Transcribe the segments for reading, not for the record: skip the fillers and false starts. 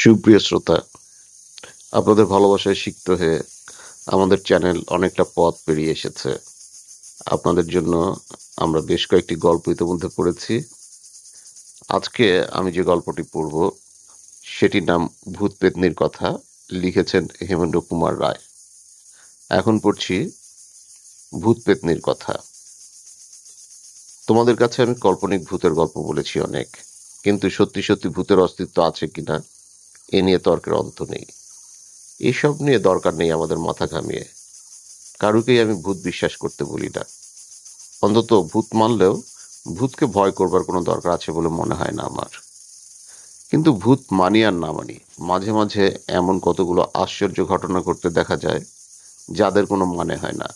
সুপ্রিয় শ্রোতা, আপনাদের ভালোবাসায় সিক্ত হয়ে আমাদের চ্যানেল অনেকটা পথ পেরিয়ে এসেছে। আপনাদের জন্য আমরা বেশ কয়েকটি গল্প ইতিমধ্যে পড়েছি। আজকে আমি যে গল্পটি পড়ব সেটির নাম ভূত পেত্নীর কথা, লিখেছেন হেমেন্দ্র কুমার রায়। এখন পড়ছি ভূত পেত্নীর কথা। তোমাদের কাছে আমি কাল্পনিক ভূতের গল্প বলেছি অনেক, কিন্তু সত্যি সত্যি ভূতের অস্তিত্ব আছে কিনা এ নিয়ে তর্কের অন্ত নেই। এসব নিয়ে দরকার নেই আমাদের মাথা ঘামিয়ে। কারুকেই আমি ভূত বিশ্বাস করতে বলি না। অন্তত ভূত মানলেও ভূতকে ভয় করবার কোনো দরকার আছে বলে মনে হয় না আমার। কিন্তু ভূত মানি আর না মানি, মাঝে মাঝে এমন কতগুলো আশ্চর্য ঘটনা ঘটতে দেখা যায় যাদের কোনো মানে হয় না।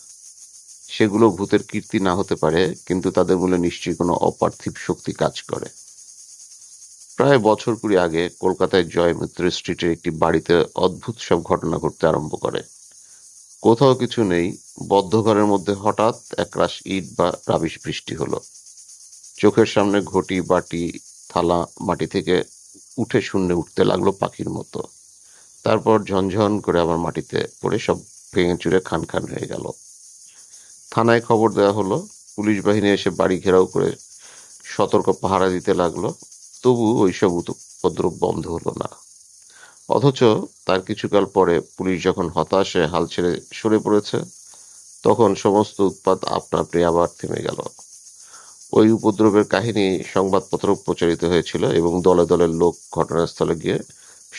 সেগুলো ভূতের কীর্তি না হতে পারে, কিন্তু তাদের মূলে নিশ্চয়ই কোনো অপার্থিব শক্তি কাজ করে। প্রায় বছর 20 আগে কলকাতায় জয়মিত্র স্ট্রিটের একটি বাড়িতে অদ্ভুত সব ঘটনা ঘটতে আরম্ভ করে। কোথাও কিছু নেই, বদ্ধ ঘরের মধ্যে হঠাৎ একরাশ ইট বা রাবিশ বৃষ্টি হলো। চোখের সামনে ঘটি বাটি থালা মাটি থেকে উঠে শূন্যে উঠতে লাগলো পাখির মতো। তারপর ঝনঝন করে আবার মাটিতে পড়ে সব ভেঙে চুরে খান খান হয়ে গেল। থানায় খবর দেওয়া হলো। পুলিশ বাহিনী এসে বাড়ি ঘেরাও করে সতর্ক পাহারা দিতে লাগলো। তবু ওইসব উপদ্রব বন্ধ হলো না। অথচ তার কিছুকাল পরে পুলিশ যখন হতাশে হাল ছেড়ে সরে পড়েছে, তখন সমস্ত উৎপাত আপনা আপনি আবার থেমে গেল। ওই উপদ্রবের কাহিনী সংবাদপত্র প্রচারিত হয়েছিল এবং দলে দলে লোক ঘটনাস্থলে গিয়ে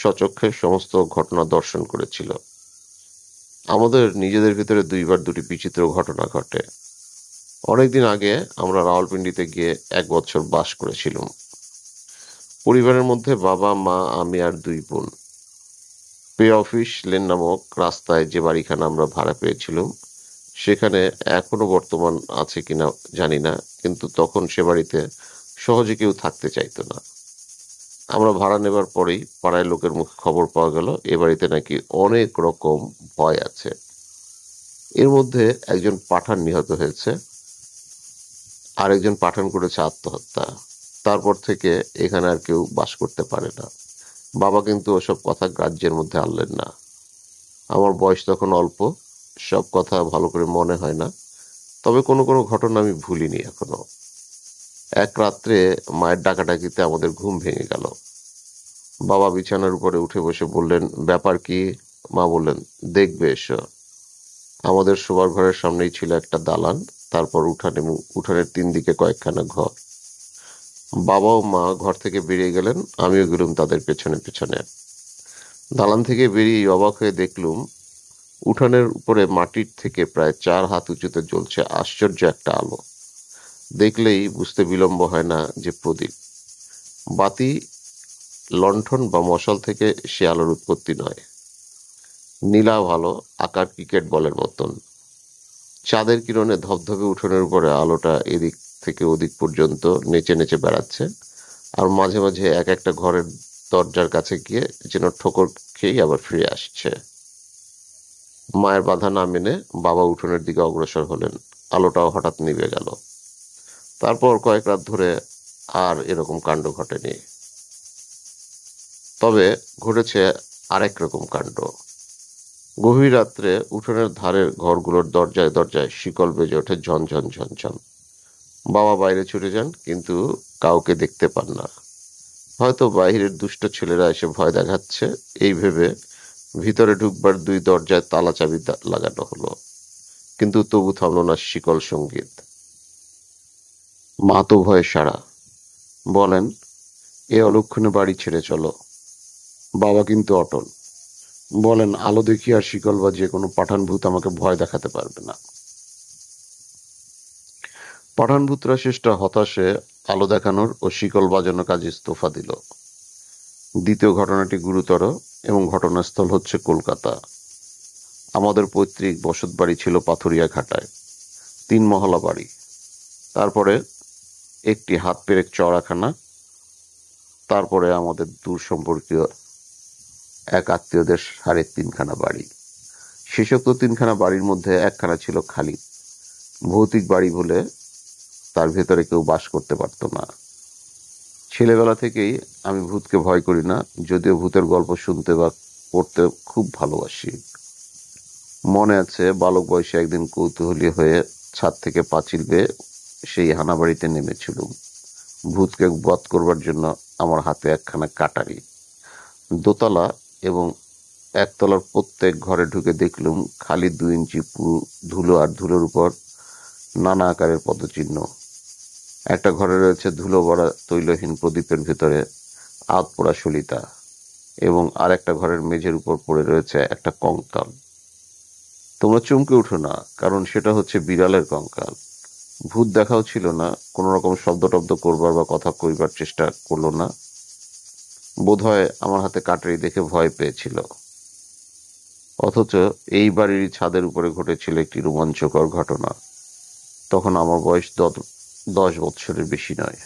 স্বচক্ষে সমস্ত ঘটনা দর্শন করেছিল। আমাদের নিজেদের ভিতরে দুইবার দুটি বিচিত্র ঘটনা ঘটে। অনেকদিন আগে আমরা রাওয়ালপিন্ডিতে গিয়ে 1 বছর বাস করেছিলাম। পরিবারের মধ্যে বাবা, মা, আমি আর 2 বোন। পে অফিস লেন নামক রাস্তায় যে বাড়িখানা আমরা ভাড়া পেয়েছিলাম, সেখানে এখনো বর্তমান আছে কিনা জানি না, কিন্তু তখন সে বাড়িতে সহজে কেউ থাকতে চাইতো না। আমরা ভাড়া নেবার পরেই পাড়ায় লোকের মুখে খবর পাওয়া গেল এ বাড়িতে নাকি অনেক রকম ভয় আছে। এর মধ্যে একজন পাঠান নিহত হয়েছে, আর একজন পাঠান করেছে আত্মহত্যা। তারপর থেকে এখানে আর কেউ বাস করতে পারে না। বাবা কিন্তু ওসব কথা গ্রাহ্যের মধ্যে আনলেন না। আমার বয়স তখন অল্প, সব কথা ভালো করে মনে হয় না, তবে কোনো কোনো ঘটনা আমি ভুলিনি এখনো। এক রাত্রে মায়ের ডাকাডাকিতে আমাদের ঘুম ভেঙে গেল। বাবা বিছানার উপরে উঠে বসে বললেন, ব্যাপার কি? মা বললেন, দেখবে এসো। আমাদের শোবার ঘরের সামনেই ছিল একটা দালান, তারপর উঠান এবং উঠানের 3 দিকে কয়েকখানা ঘর। বাবা ও মা ঘর থেকে বেরিয়ে গেলেন, আমিও গেলুম তাদের পেছনে পেছনে। দালান থেকে বেরিয়ে অবাক হয়ে দেখলুম উঠানের উপরে মাটির থেকে প্রায় 4 হাত উঁচুতে জ্বলছে আশ্চর্য একটা আলো। দেখলেই বুঝতে বিলম্ব হয় না যে প্রদীপ। বাতি, লণ্ঠন বা মশাল থেকে সে আলোর উৎপত্তি নয়। নীলা ভালো, আকার ক্রিকেট বলের মতন। চাঁদের কিরণে ধবধবে উঠোনের উপরে আলোটা এদিক থেকে ওদিক পর্যন্ত নেচে নেচে বেড়াচ্ছে, আর মাঝে মাঝে এক একটা ঘরের দরজার কাছে গিয়ে যেন ঠোকর খেয়েই আবার ফিরে আসছে। মায়ের বাধা না মেনে বাবা উঠোনের দিকে অগ্রসর হলেন। আলোটাও হঠাৎ নিভে গেল। তারপর কয়েক রাত ধরে আর এরকম কাণ্ড ঘটেনি। তবে ঘটেছে আরেক রকম কাণ্ড। গভীর রাত্রে উঠোনের ধারের ঘরগুলোর দরজায় দরজায় শিকল বেজে ওঠে ঝনঝন ঝনঝন। বাবা বাইরে ছুটে যান, কিন্তু কাউকে দেখতে পান না। হয়তো বাইরের দুষ্ট ছেলেরা এসে ভয় দেখাচ্ছে, এই ভেবে ভিতরে ঢুকবার 2 দরজায় তালা চাবি লাগানো হলো, কিন্তু তবু থামল না শিকল সঙ্গীত। মা তো ভয়ে সারা, বলেন, এ অলক্ষণে বাড়ি ছেড়ে চলো। বাবা কিন্তু অটল, বলেন, আলো দেখি আর শিকল বাজিয়ে কোনো পাঠান ভূত আমাকে ভয় দেখাতে পারবে না। পাঠান ভূতরা শেষটা হতাশে আলো দেখানোর ও শিকল বাজানোর কাজে ইস্তফা দিল। দ্বিতীয় ঘটনাটি গুরুতর, এবং ঘটনাস্থল হচ্ছে কলকাতা। আমাদের পৈতৃক বসত বাড়ি ছিল পাথুরিয়া ঘাটায়, 3 মহলা বাড়ি। তারপরে একটি হাত পেরেক চড়াখানা, তারপরে আমাদের দূর সম্পর্কীয় এক আত্মীয়দের 3.5 বাড়ি। শেষোক্ত 3খানা বাড়ির মধ্যে একখানা ছিল খালি, ভৌতিক বাড়ি বলে তার ভেতরে কেউ বাস করতে পারত না। ছেলেবেলা থেকেই আমি ভূতকে ভয় করি না, যদিও ভূতের গল্প শুনতে বা পড়তে খুব ভালোবাসি। মনে আছে বালক বয়সে একদিন কৌতূহলী হয়ে ছাদ থেকে পাঁচিল বেয়ে সেই হানাবাড়িতে নেমেছিলুম ভূতকে বধ করবার জন্য। আমার হাতে একখানা কাটারি। দোতলা এবং একতলার প্রত্যেক ঘরে ঢুকে দেখলুম খালি 2 ইঞ্চি পুরু ধুলো, আর ধুলোর উপর নানা আকারের পদচিহ্ন। একটা ঘরে রয়েছে ধুলো ভরা তৈলহীন প্রদীপের ভেতরে আধ পোড়া সলিতা, এবং আর একটা ঘরের মেঝের উপর পড়ে রয়েছে একটা কঙ্কাল। তোমরা চমকে উঠো না, কারণ সেটা হচ্ছে বিড়ালের কঙ্কাল। ভূত দেখাও ছিল না, কোনো রকম শব্দ টব্দ করবার বা কথা কইবার চেষ্টা করলো না। বোধহয় আমার হাতে কাটারি দেখে ভয় পেয়েছিল। অথচ এই বাড়ির ছাদের উপরে ঘটেছিল একটি রোমাঞ্চকর ঘটনা। তখন আমার বয়স 10 বৎসরের বেশি নয়।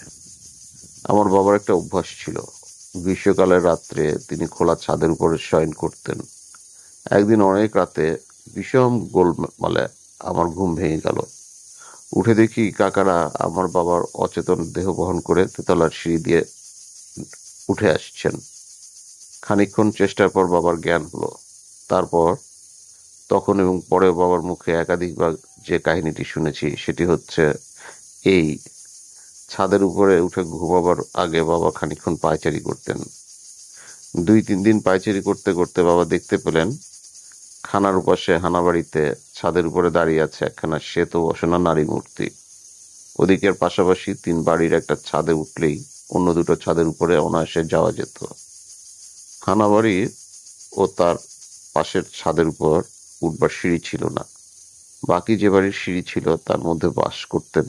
আমার বাবার একটা অভ্যাস ছিল, গ্রীষ্মকালের রাত্রে তিনি খোলা ছাদের উপরে শয়ন করতেন। একদিন অনেক রাতে বিষম গোলমালে আমার ঘুম ভেঙে গেল। উঠে দেখি কাকারা আমার বাবার অচেতন দেহ বহন করে তেতলার সিঁড়ি দিয়ে উঠে আসছেন। খানিকক্ষণ চেষ্টার পর বাবার জ্ঞান হলো। তারপর তখন এবং পরে বাবার মুখে একাধিকবার যে কাহিনীটি শুনেছি সেটি হচ্ছে এই: ছাদের উপরে উঠে ঘুমাবার আগে বাবা খানিকক্ষণ পায়চারি করতেন। 2-3 দিন পায়চারি করতে করতে বাবা দেখতে পেলেন খানার উপাসে হানাবাড়িতে ছাদের উপরে দাঁড়িয়ে আছে একখানা শ্বেত বসনা নারী মূর্তি। ওদিকের পাশাপাশি 3 বাড়ির একটা ছাদে উঠলেই অন্য 2টো ছাদের উপরে অনায়াসে যাওয়া যেত। হানাবাড়ির ও তার পাশের ছাদের উপর উঠবার সিঁড়ি ছিল না। বাকি যে বাড়ির সিঁড়ি ছিল তার মধ্যে বাস করতেন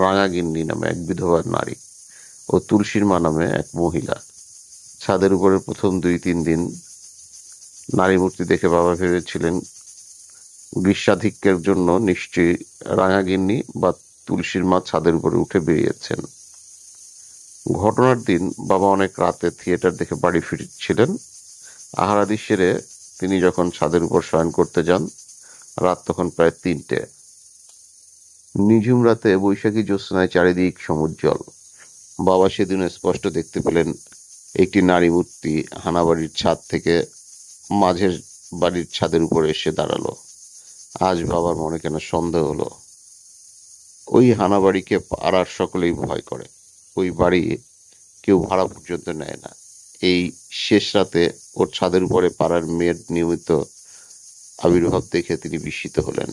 রাঙাগিন্নি নামে এক বিধবা নারী ও তুলসীর মা নামে এক মহিলা। ছাদের উপরে প্রথম 2-3 দিন নারী মূর্তি দেখে বাবা ভেবেছিলেন গ্রীষ্মাধিক্যের জন্য নিশ্চয়ই রাঙাগিন্নি বা তুলসীর মা ছাদের উপরে উঠে বেরিয়েছেন। ঘটনার দিন বাবা অনেক রাতে থিয়েটার দেখে বাড়ি ফিরছিলেন। আহারাদি সেরে তিনি যখন ছাদের উপর শয়ন করতে যান, রাত তখন প্রায় 3টে। নিঝুম রাতে বৈশাখী জ্যোৎস্নায় চারিদিক সমুজ্জ্বল। বাবা সেদিন স্পষ্ট দেখতে পেলেন একটি নারী মূর্তি হানাবাড়ির ছাদ থেকে মাঝের বাড়ির ছাদের উপরে এসে দাঁড়ালো। আজ বাবার মনে কেন সন্দেহ হলো। ওই হানাবাড়িকে পাড়ার সকলেই ভয় করে। ওই বাড়ি কেউ ভাড়া পর্যন্ত নেয় না। এই শেষ রাতে ওর ছাদের উপরে পাড়ার মেয়ের নিয়মিত আবির্ভাব দেখে তিনি বিস্মিত হলেন।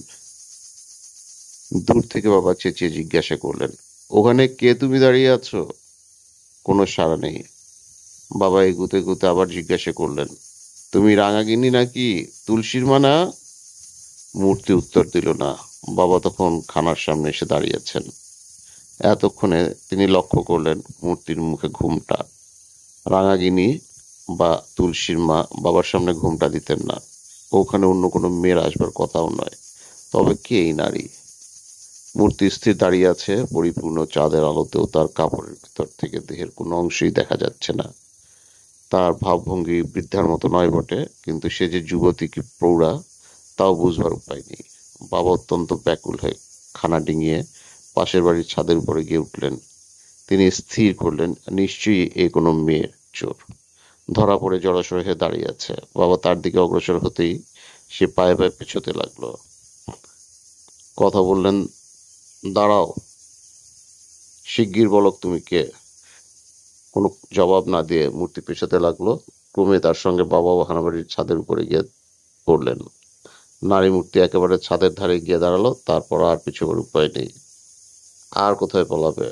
দূর থেকে বাবা চেঁচিয়ে জিজ্ঞাসা করলেন, ওখানে কে তুমি দাঁড়িয়ে আছো? কোনো সাড়া নেই। বাবা এগুতে এগুতে আবার জিজ্ঞাসা করলেন, তুমি রাঙাগিন্নি নাকি তুলসীর মা না? মূর্তি উত্তর দিল না। বাবা তখন খানার সামনে এসে দাঁড়িয়েছেন। এতক্ষণে তিনি লক্ষ্য করলেন মূর্তির মুখে ঘুমটা। রাঙাগিনি বা তুলসীর মা বাবার সামনে ঘুমটা দিতেন না। ওখানে অন্য কোনো মেয়ের আসবার কথাও নয়। তবে কে এই নারী? মূর্তি স্থির দাঁড়িয়ে আছে পরিপূর্ণ চাঁদের আলোতেও তার কাপড়ের ভিতর থেকে দেহের কোনো অংশই দেখা যাচ্ছে না। তার ভাবভঙ্গি বৃদ্ধার মতো নয় বটে, কিন্তু সে যে যুবতী কি প্রৌঢ়া তাও বুঝবার উপায় নেই। বাবা অত্যন্ত ব্যাকুল হয়ে খানা ডিঙিয়ে পাশের বাড়ির ছাদের উপরে গিয়ে উঠলেন। তিনি স্থির করলেন নিশ্চয়ই এ কোনো মেয়ের চোর। ধরা পড়ে জড়সড় হয়ে দাঁড়িয়ে আছে। বাবা তার দিকে অগ্রসর হতেই সে পায়ে পায়ে পেছোতে লাগলো। কথা বললেন, দাঁড়াও, শিগগির বলক তুমি কে? কোনো জবাব না দিয়ে মূর্তি পেছোতে লাগলো। ক্রমে তার সঙ্গে বাবাও হানাবাড়ির ছাদের উপরে গিয়ে পড়লেন। নারী মূর্তি একেবারে ছাদের ধারে গিয়ে দাঁড়ালো। তারপর আর পিছোবার উপায় নেই। আর কোথায় পলাবে?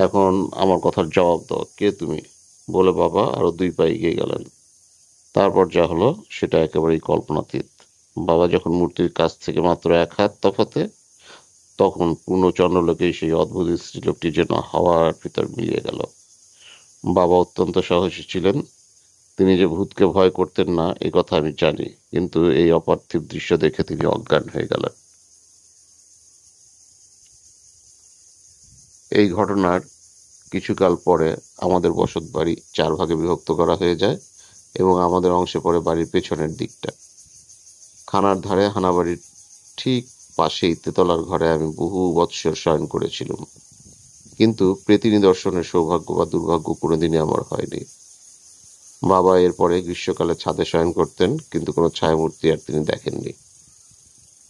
এখন আমার কথার জবাব দাও, কে তুমি? বলে বাবা আরো 2 পা এগিয়ে গেলেন। তারপর যা হলো সেটা একেবারেই কল্পনাতীত। বাবা যখন মূর্তির কাছ থেকে মাত্র 1 হাত তফাতে, তখন পূর্ণ চন্দ্রলোকেই সেই অদ্ভুত স্ত্রীলোকটি যেন হাওয়ার ভিতর মিলিয়ে গেল। বাবা অত্যন্ত সাহসী ছিলেন। তিনি যে ভূতকে ভয় করতেন না এ কথা আমি জানি, কিন্তু এই অপার্থিব দৃশ্য দেখে তিনি অজ্ঞান হয়ে গেলেন। এই ঘটনার কিছুকাল পরে আমাদের বসত বাড়ি 4 ভাগে বিভক্ত করা হয়ে যায় এবং আমাদের অংশে পড়ে বাড়ির পেছনের দিকটা। খানার ধারে হানাবাড়ির ঠিক পাশেই তেতলার ঘরে আমি বহু বৎসর শয়ন করেছিলাম। কিন্তু প্রেতী নিদর্শনের সৌভাগ্য বা দুর্ভাগ্য কোনোদিনই আমার হয়নি। বাবা এরপরে গ্রীষ্মকালে ছাদে শয়ন করতেন, কিন্তু কোনো ছায়ামূর্তি আর তিনি দেখেননি।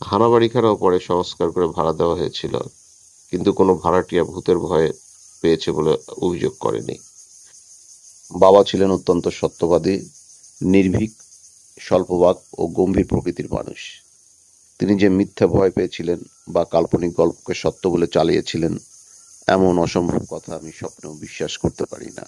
হানাবাড়িখানাও পরে সংস্কার করে ভাড়া দেওয়া হয়েছিল, কিন্তু কোনো ভাড়াটিয়া ভূতের ভয়ে পেয়েছে বলে অভিযোগ করেনি। বাবা ছিলেন অত্যন্ত সত্যবাদী, নির্ভীক, স্বল্পবাক ও গম্ভীর প্রকৃতির মানুষ। তিনি যে মিথ্যা ভয় পেয়েছিলেন বা কাল্পনিক গল্পকে সত্য বলে চালিয়েছিলেন, এমন অসম্ভব কথা আমি স্বপ্নেও বিশ্বাস করতে পারি না।